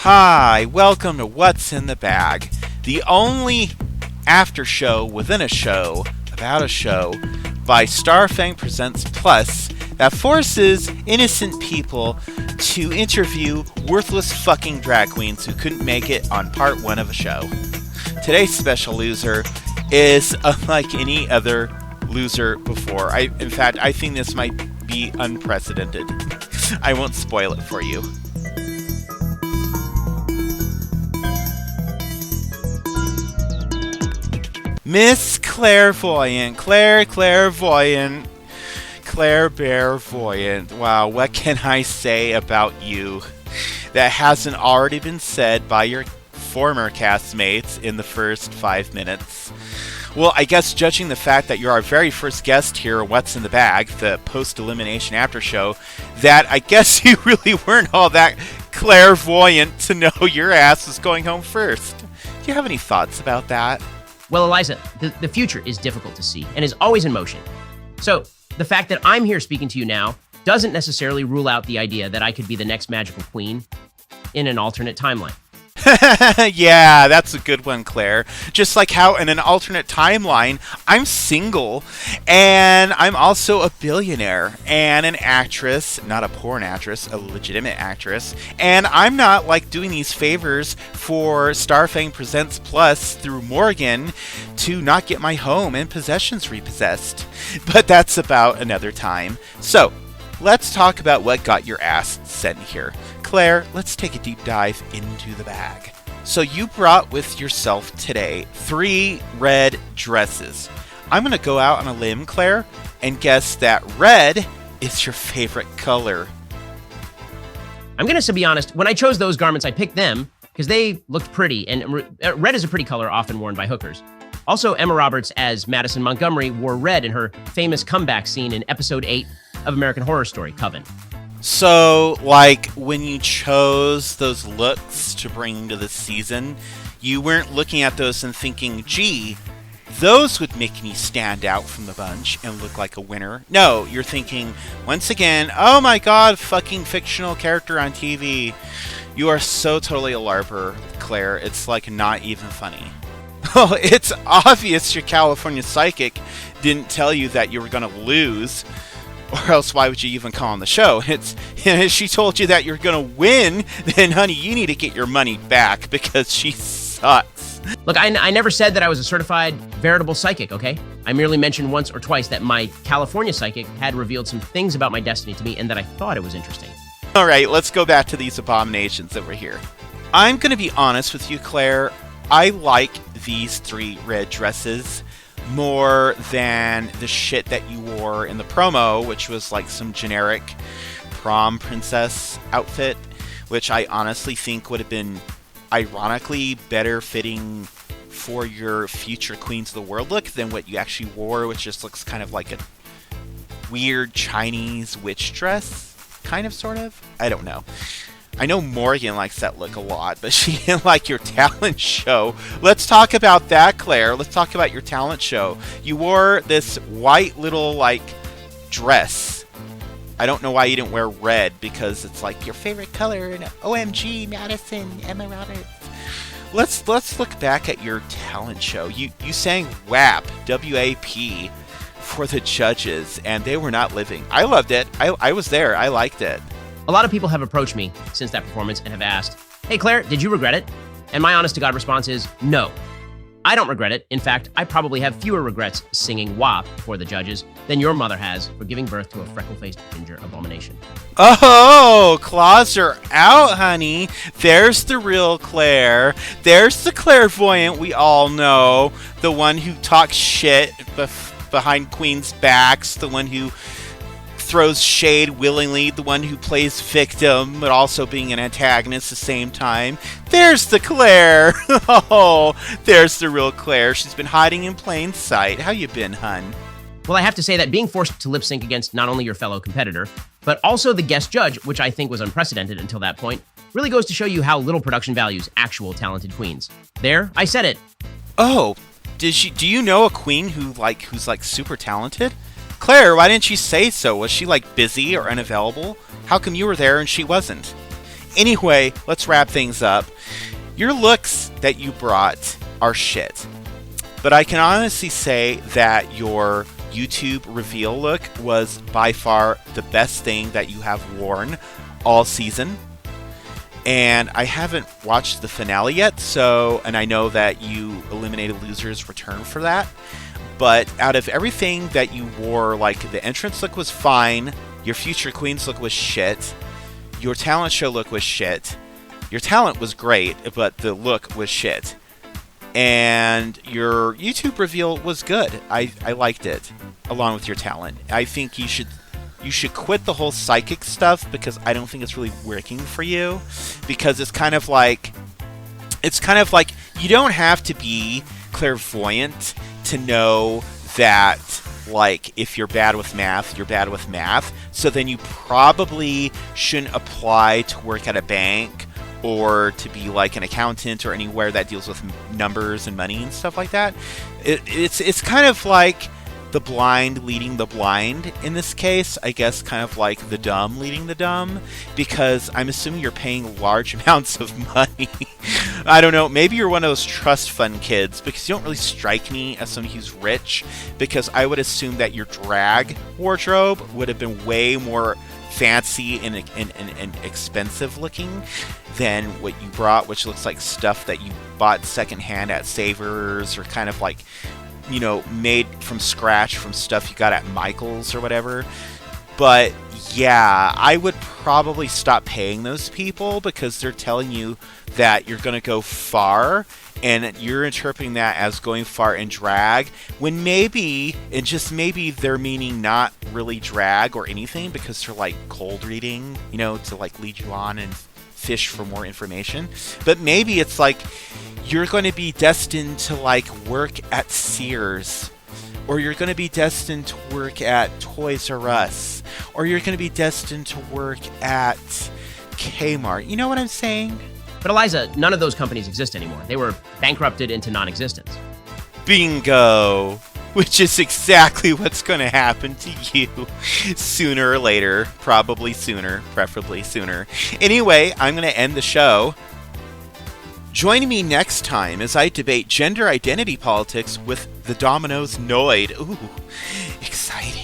Hi, welcome to What's in the Bag, the only after show within a show about a show by Starfang Presents Plus that forces innocent people to interview worthless fucking drag queens who couldn't make it on part one of a show. Today's special loser is unlike any other loser before. In fact, I think this might be unprecedented. I won't spoil it for you. Miss Clairvoyant, Claire Bearvoyant. Wow, what can I say about you that hasn't already been said by your former castmates in the first 5 minutes? Well, I guess judging the fact that you're our very first guest here on What's in the Bag, the post-elimination after show, that I guess you really weren't all that clairvoyant to know your ass was going home first. Do you have any thoughts about that? Well, Eliza, the future is difficult to see and is always in motion. So the fact that I'm here speaking to you now doesn't necessarily rule out the idea that I could be the next magical queen in an alternate timeline. Yeah, that's a good one, Claire. Just like how in an alternate timeline, I'm single, and I'm also a billionaire, and an actress, not a porn actress, a legitimate actress, and I'm not like doing these favors for Starfang Presents Plus through Morgan to not get my home and possessions repossessed. But that's about another time. So, let's talk about what got your ass sent here. Claire, let's take a deep dive into the bag. So you brought with yourself today 3 red dresses. I'm going to go out on a limb, Claire, and guess that red is your favorite color. I'm going to be honest, when I chose those garments, I picked them because they looked pretty, and red is a pretty color often worn by hookers. Also, Emma Roberts as Madison Montgomery wore red in her famous comeback scene in episode 8 of American Horror Story, Coven. So, like, when you chose those looks to bring to this season, you weren't looking at those and thinking, gee, those would make me stand out from the bunch and look like a winner. No, you're thinking, once again, oh my god, fucking fictional character on TV. You are so totally a LARPer, Claire. It's, like, not even funny. Oh, it's obvious your California psychic didn't tell you that you were going to lose. Or else why would you even come on the show? If she told you that you're going to win, then honey, you need to get your money back because she sucks. Look, I never said that I was a certified veritable psychic, okay? I merely mentioned once or twice that my California psychic had revealed some things about my destiny to me and that I thought it was interesting. All right, let's go back to these abominations over here. I'm going to be honest with you, Claire. I like these 3 red dresses more than the shit that you wore in the promo, which was like some generic prom princess outfit, which I honestly think would have been ironically better fitting for your future Queens of the World look than what you actually wore, which just looks kind of like a weird Chinese witch dress, kind of, sort of. I don't know. I know Morgan likes that look a lot, but she didn't like your talent show. Let's talk about that, Claire. Let's talk about your talent show. You wore this white little, like, dress. I don't know why you didn't wear red, because it's, like, your favorite color. And OMG, Madison, Emma Roberts. Let's look back at your talent show. You sang WAP, W-A-P, for the judges, and they were not living. I loved it. I was there. I liked it. A lot of people have approached me since that performance and have asked, hey Claire, did you regret it? And my honest to God response is, no. I don't regret it. In fact, I probably have fewer regrets singing WAP for the judges than your mother has for giving birth to a freckle-faced ginger abomination. Oh, claws are out, honey. There's the real Claire. There's the clairvoyant we all know. The one who talks shit behind queens' backs. The one who throws shade willingly, the one who plays victim, but also being an antagonist at the same time. There's the Claire. Oh, there's the real Claire. She's been hiding in plain sight. How you been, hun? Well, I have to say that being forced to lip sync against not only your fellow competitor, but also the guest judge, which I think was unprecedented until that point, really goes to show you how little production values actual talented queens. There, I said it. Oh, do you know a queen who's super talented? Claire, why didn't you say so? Was she, like, busy or unavailable? How come you were there and she wasn't? Anyway, let's wrap things up. Your looks that you brought are shit. But I can honestly say that your YouTube reveal look was by far the best thing that you have worn all season. And I haven't watched the finale yet, and I know that you eliminated Loser's Return for that. But out of everything that you wore, like, the entrance look was fine, your Future Queens look was shit, your talent show look was shit, your talent was great, but the look was shit. And your YouTube reveal was good. I liked it, along with your talent. I think you should quit the whole psychic stuff, because I don't think it's really working for you. Because it's kind of like you don't have to be clairvoyant to know that, like, if you're bad with math, you're bad with math. So then you probably shouldn't apply to work at a bank or to be like an accountant or anywhere that deals with numbers and money and stuff like that. It's kind of like the blind leading the blind in this case. I guess kind of like the dumb leading the dumb, because I'm assuming you're paying large amounts of money. I don't know, maybe you're one of those trust fund kids, because you don't really strike me as somebody who's rich, because I would assume that your drag wardrobe would have been way more fancy and expensive looking than what you brought, which looks like stuff that you bought secondhand at Savers, or kind of like, you know, made from scratch from stuff you got at Michael's or whatever. But yeah, I would probably stop paying those people, because they're telling you that you're going to go far, and you're interpreting that as going far in drag, when maybe, and just maybe, they're meaning not really drag or anything, because they're like cold reading, you know, to like lead you on and fish for more information. But maybe it's like you're going to be destined to like work at Sears, or you're going to be destined to work at Toys R Us, or you're going to be destined to work at Kmart. You know what I'm saying? But Eliza, none of those companies exist anymore. They were bankrupted into non-existence. Bingo! Which is exactly what's going to happen to you sooner or later. Probably sooner, preferably sooner. Anyway, I'm going to end the show. Join me next time as I debate gender identity politics with the Domino's Noid. Ooh, exciting.